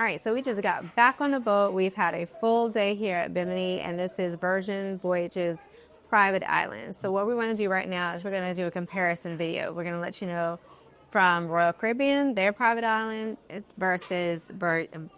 All right, so we just got back on the boat. We've had a full day here at Bimini, and this is Virgin Voyages private island. So what we want to do right now is we're going to do a comparison video. We're going to let you know from Royal Caribbean, their private island versus Virgin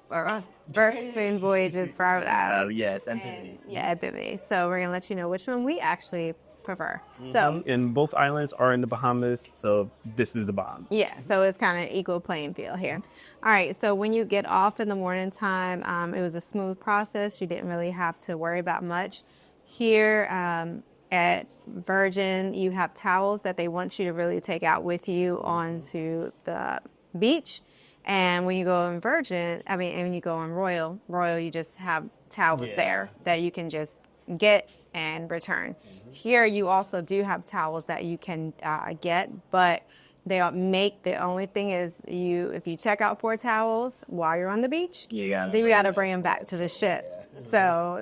Voyages private island. Oh, yes, and Bimini. Yeah, at Bimini. So we're going to let you know which one we actually prefer. So, And both islands are in the Bahamas, so this is the Bahamas. yeah, so it's kind of equal playing field here. All right, so when you get off in the morning time, it was a smooth process. You didn't really have to worry about much. Here at Virgin, you have towels that they want you to really take out with you onto the beach. And when you go on Virgin, and when you go on Royal, you just have towels there that you can just get and return. Here you also do have towels that you can get, but they make the only thing is if you check out 4 towels while you're on the beach, then you got to bring them back to the ship. So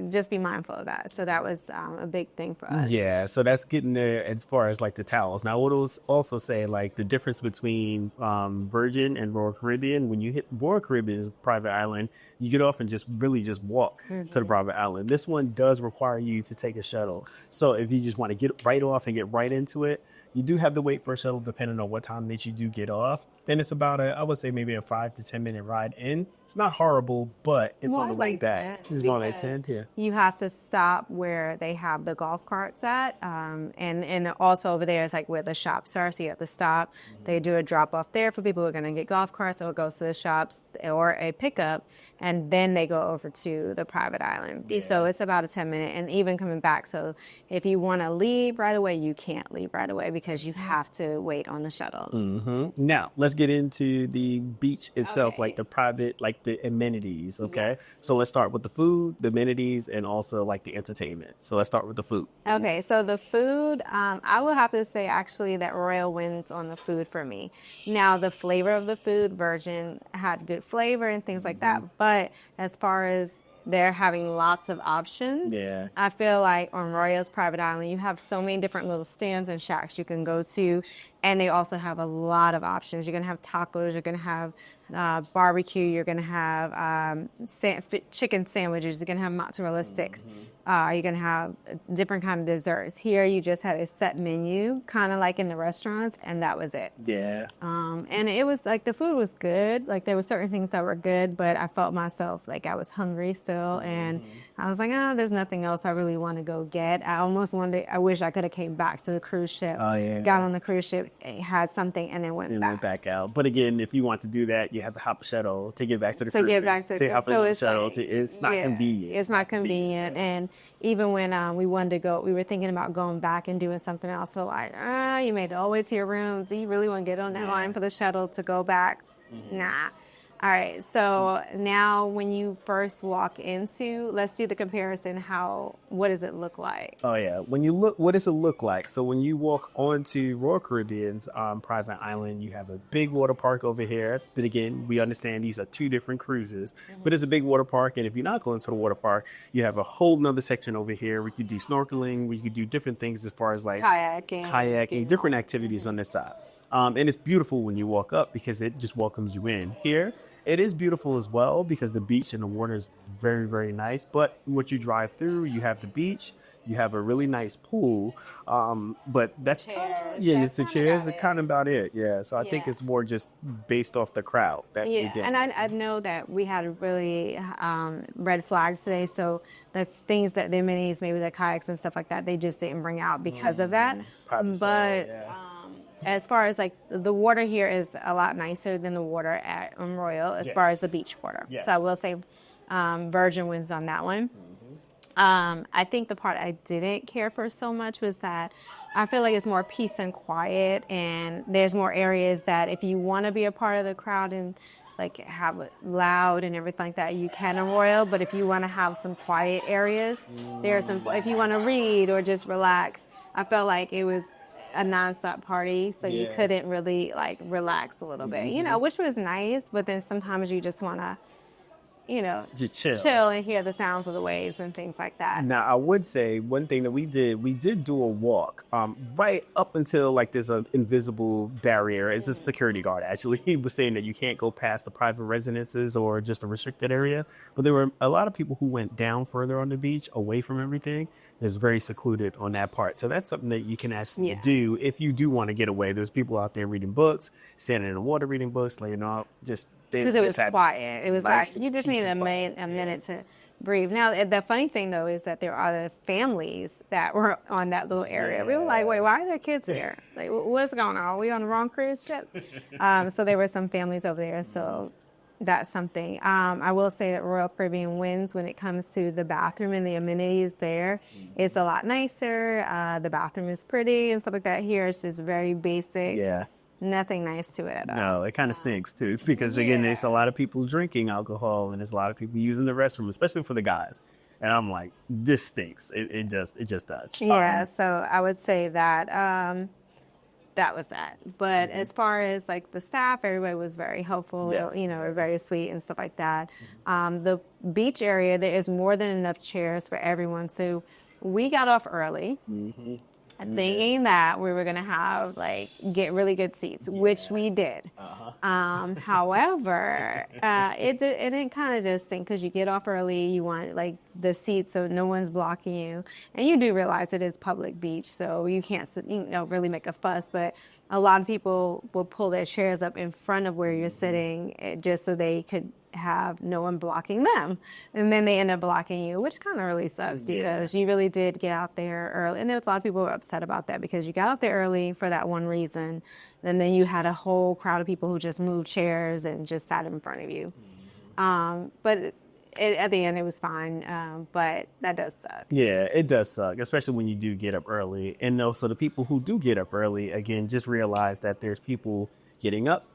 just be mindful of that. So that was a big thing for us. Yeah, so that's getting there as far as like the towels. Now, what will also say like the difference between Virgin and Royal Caribbean, when you hit Royal Caribbean's private island, you get off and just walk to the private island. This one does require you to take a shuttle. So if you just want to get right off and get right into it, you do have to wait for a shuttle depending on what time that you do get off. Then it's about I would say maybe a 5 to 10 minute ride in. It's not horrible, but it's More on the way like back. 10, It's more like 10, yeah. You have to stop where they have the golf carts at. And also over there is like where the shops are. So you have to stop. They do a drop off there for people who are going to get golf carts, or go to the shops or a pickup. And then they go over to the private island. Yeah. So it's about a 10-minute, and even coming back. So if you want to leave right away, you can't leave right away because you have to wait on the shuttle. Now, let's get into the beach itself, like the private, like the amenities, okay? Yes. So let's start with the food, the amenities, and also like the entertainment. So let's start with the food. Okay, so the food, I will have to say actually that Royal wins on the food for me. Now, the flavor of the food, Virgin had good flavor and things like that, but as far as they're having lots of options. Yeah. I feel like on Royal's private island, you have so many different little stands and shacks you can go to. And they also have a lot of options. You're going to have tacos. You're going to have barbecue. You're going to have chicken sandwiches. You're going to have mozzarella sticks. You're going to have different kind of desserts. Here, you just had a set menu, kind of like in the restaurants, and that was it. Yeah. And it was like the food was good. Like there were certain things that were good, but I felt myself like I was hungry still, and I was like, there's nothing else I really want to go get. I almost wanted. I wish I could have came back to the cruise ship. Oh yeah. Got on the cruise ship, had something, and then went back out. But again, if you want to do that, you have to hop a shuttle to get back to the cruise. To get back to the cruise. So it's shuttle. It's not convenient. It's not convenient, and even when we wanted to go, we were thinking about going back and doing something else. So like, you made it all the way to your room. Do you really want to get on that line for the shuttle to go back? Nah. All right, so now when you first walk into, let's do the comparison. What does it look like? Oh yeah, when you look, what does it look like? So when you walk onto Royal Caribbean's private island, you have a big water park over here. But again, we understand these are 2 different cruises, but it's a big water park. And if you're not going to the water park, you have a whole nother section over here where you could do snorkeling, where you could do different things as far as like kayaking, different activities on this side. And it's beautiful when you walk up because it just welcomes you in. Here, it is beautiful as well because the beach and the water is very, very nice. But once you drive through, you have the beach, you have a really nice pool. But that's it's the chairs are kind of about it. Yeah. So I think it's more just based off the crowd that we did. And I know that we had really red flags today. So the things that the minis, maybe the kayaks and stuff like that, they just didn't bring out because of that. As far as like the water here is a lot nicer than the water at Royal as far as the beach water. Yes. So I will say Virgin wins on that one. I think the part I didn't care for so much was that I feel like it's more peace and quiet, and there's more areas that if you want to be a part of the crowd and like have it loud and everything like that, you can in Royal. But if you want to have some quiet areas, there's some. If you want to read or just relax, I felt like it was a nonstop party, so you couldn't really like relax a little bit, which was nice. But then sometimes you just want to, Just chill. chill and hear the sounds of the waves and things like that. Now, I would say one thing that we did do a walk right up until like there's an invisible barrier. It's a security guard, actually. He was saying that you can't go past the private residences or just a restricted area. But there were a lot of people who went down further on the beach, away from everything. It's very secluded on that part. So that's something that you can actually do if you do want to get away. There's people out there reading books, standing in the water reading books, laying out, just... Because it was quiet. It was like, you just need a minute to breathe. Now, the funny thing, though, is that there are the families that were on that little area. We were like, wait, why are there kids here? Like, what's going on? Are we on the wrong cruise ship? So there were some families over there. So that's something. I will say that Royal Caribbean wins when it comes to the bathroom and the amenities there. It's a lot nicer. The bathroom is pretty and stuff like that. Here, it's just very basic. Yeah. Nothing nice to it at all. No, it kind of stinks too, because again, there's a lot of people drinking alcohol and there's a lot of people using the restroom, especially for the guys. And I'm like, this stinks. It just does. Yeah, so I would say that that was that. But as far as like the staff, everybody was very helpful, very sweet and stuff like that. The beach area, there is more than enough chairs for everyone. So we got off early. Thinking that we were gonna have get really good seats, which we did. However, it didn't kind of just think, because you get off early, you want the seats so no one's blocking you, and you do realize it is public beach, so you can't really make a fuss. But a lot of people will pull their chairs up in front of where you're sitting, just so they could have no one blocking them, and then they end up blocking you, which kind of really sucks, because you really did get out there early. And there was a lot of people who were upset about that, because you got out there early for that one reason, and then you had a whole crowd of people who just moved chairs and just sat in front of you. But at the end, it was fine, but that does suck. Yeah, it does suck, especially when you do get up early. And also the people who do get up early, again, just realize that there's people getting up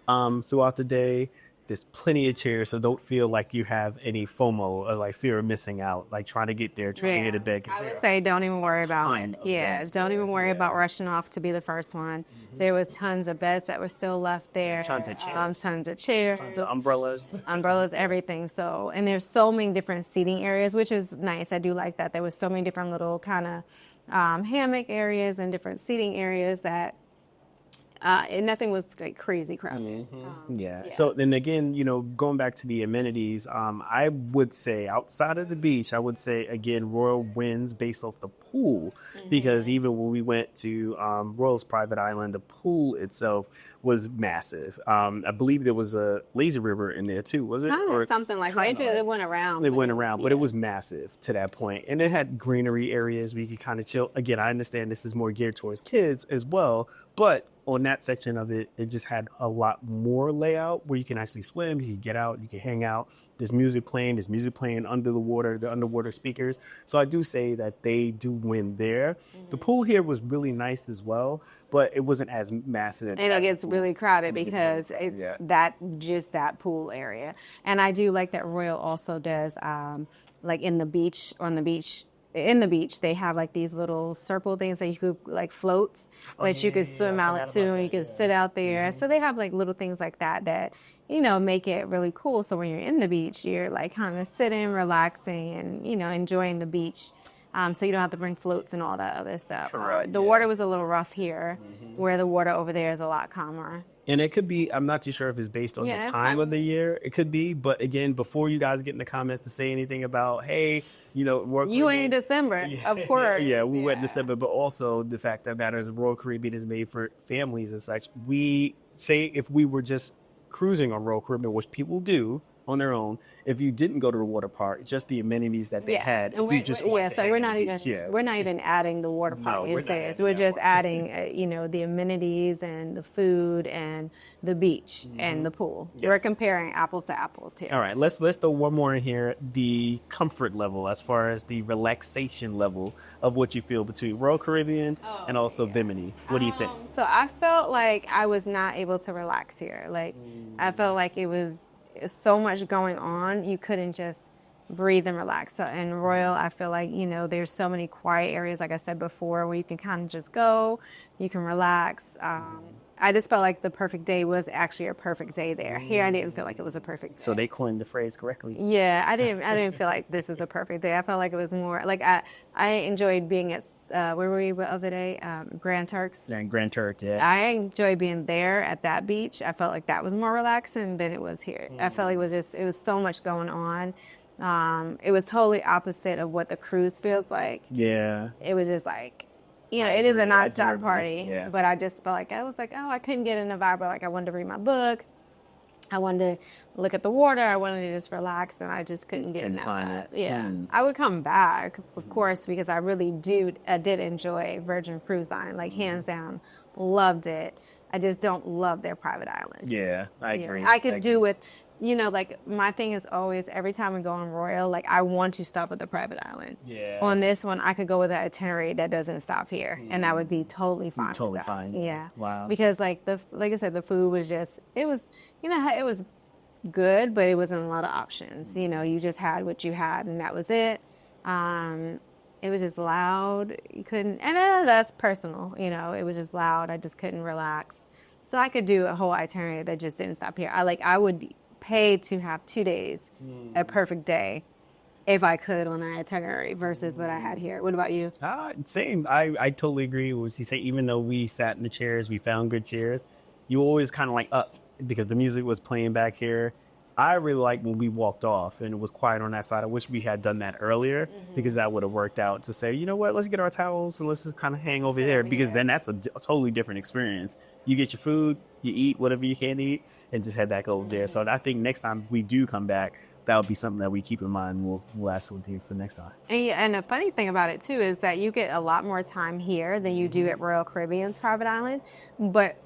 throughout the day. There's plenty of chairs, so don't feel like you have any FOMO or fear of missing out, trying to get there, trying to get to bed. I would say don't even worry about it. Don't even worry about rushing off to be the first one. There was tons of beds that were still left there. Tons of chairs. Tons of chairs. Tons of umbrellas. Umbrellas, everything. So, and there's so many different seating areas, which is nice. I do like that. There was so many different little kind of hammock areas and different seating areas that and nothing was crazy crowded. So then again, going back to the amenities, I would say outside of the beach, I would say again, Royal wins based off the pool, because even when we went to Royal's private island, the pool itself was massive. I believe there was a lazy river in there too, was it? Or something like that. It went around. It went around, but it was massive to that point. And it had greenery areas where you could kind of chill. Again, I understand this is more geared towards kids as well, but on that section of it, it just had a lot more layout where you can actually swim, you can get out, you can hang out. There's music playing under the water, the underwater speakers. So I do say that they do win there. The pool here was really nice as well, but it wasn't as massive. And it gets really crowded because it's that pool area. And I do like that Royal also does in the beach, they have these little circle things that you could floats that you could swim out to, and you could sit out there. So they have little things like that make it really cool. So when you're in the beach, you're kind of sitting, relaxing, and enjoying the beach. So you don't have to bring floats and all that other stuff. The water was a little rough here, where the water over there is a lot calmer. And it could be, I'm not too sure if it's based on the time of the year. It could be, but again, before you guys get in the comments to say anything about, hey, you went in December, of course. We went in December, but also the fact that matters, Royal Caribbean is made for families and such. We say if we were just cruising on Royal Caribbean, which people do on their own, if you didn't go to the water park, just the amenities that they had. So we're not even adding the water park. We're just adding the amenities and the food and the beach and the pool. We're comparing apples to apples here. All right, let's throw one more in here: the comfort level, as far as the relaxation level of what you feel between Royal Caribbean and also Bimini. What do you think? So I felt like I was not able to relax here. I felt like it was so much going on, you couldn't just breathe and relax. So in Royal, I feel like, there's so many quiet areas, like I said before, where you can kind of just go, you can relax. I just felt like the perfect day was actually a perfect day there. Here, I didn't feel like it was a perfect day. So they coined the phrase correctly. Yeah, I didn't feel like this is a perfect day. I felt like it was more like I enjoyed being at where were we the other day? Grand Turks. And Grand Turk, yeah. I enjoyed being there at that beach. I felt like that was more relaxing than it was here. I felt like it was so much going on. It was totally opposite of what the cruise feels like. Yeah. It was just like, it is a nonstop agree. party. Yeah. But I just felt like I couldn't get in the vibe. Like I wanted to read my book. I wanted to look at the water. I wanted to just relax, and I just couldn't get in that vibe. Yeah, I would come back, of course, because I really did enjoy Virgin Cruise Line, like hands down, loved it. I just don't love their private island. Yeah, I agree. I could do with, like my thing is always every time we go on Royal, like I want to stop at the private island. Yeah. On this one, I could go with an itinerary that doesn't stop here, and that would be totally fine. Totally with that. fine. Yeah. Wow. Because like I said, the food was just it was good, but it wasn't a lot of options. You just had what you had, and that was it. It was just loud. You couldn't, and that's personal. It was just loud. I just couldn't relax. So I could do a whole itinerary that just didn't stop here. I would pay to have 2 days, a perfect day, if I could on an itinerary versus what I had here. What about you? Same. I totally agree with what you say. Even though we sat in the chairs, we found good chairs. You always kind of like up because the music was playing back here. I really liked when we walked off and it was quiet on that side. I wish we had done that earlier because that would have worked out to say, you know what, let's get our towels and let's just kind of hang over there because then that's a totally different experience. You get your food, you eat whatever you can eat, and just head back over there. So I think next time we do come back, that would be something that we keep in mind. We'll absolutely do for next time. And the funny thing about it too is that you get a lot more time here than you do at Royal Caribbean's private island. But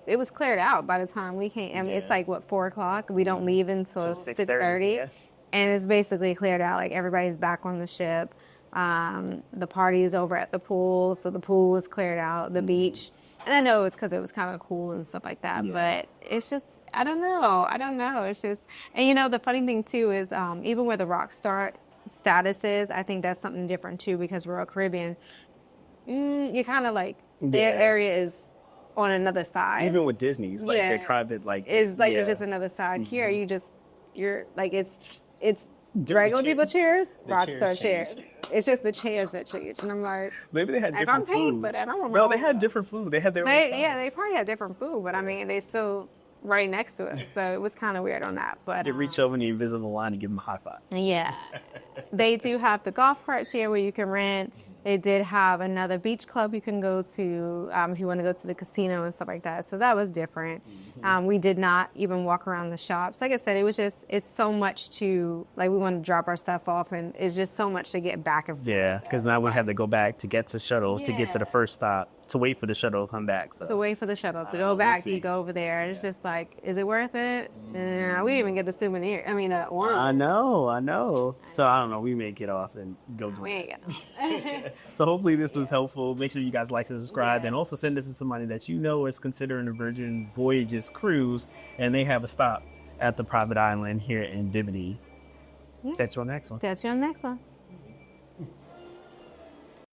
it was cleared out by the time we came. I mean, it's like 4:00. We don't leave until 6:30, and it's basically cleared out. Like everybody's back on the ship. The party is over at the pool, so the pool was cleared out. The beach, and I know it's because it was kind of cool and stuff like that. But it's just. I don't know. It's just, and the funny thing too is even where the rock star status is, I think that's something different too because Royal Caribbean, you kind of like their area is on another side. Even with Disney's, like their private, it's like it's just another side. Here, you're like it's regular people chairs, rock star chairs. It's just the chairs that change, and I'm like, maybe they had different food. But I don't remember. No, they had different food. They had their own side. Yeah, they probably had different food, but I mean, they still. Right next to us, so it was kind of weird on that. But you reach over in the invisible line and give them a high five. Yeah, they do have the golf carts here where you can rent. They did have another beach club you can go to if you want to go to the casino and stuff like that. So that was different. We did not even walk around the shops. Like I said, it's so much to, like we want to drop our stuff off and it's just so much to get back and forth. Yeah, because now we have to go back to get to shuttle, to get to the first stop, to wait for the shuttle to come back. So to wait for the shuttle to go back, to go over there. It's just like, is it worth it? We didn't even get the souvenir. I mean, orange. I know. So I don't know. We may get off and go do We ain't get So hopefully this was helpful. Make sure you guys like and subscribe, and also send this to somebody that you know is considering a Virgin Voyages cruise, and they have a stop at the private island here in Bimini. Catch you on the next one. Catch you on the next one.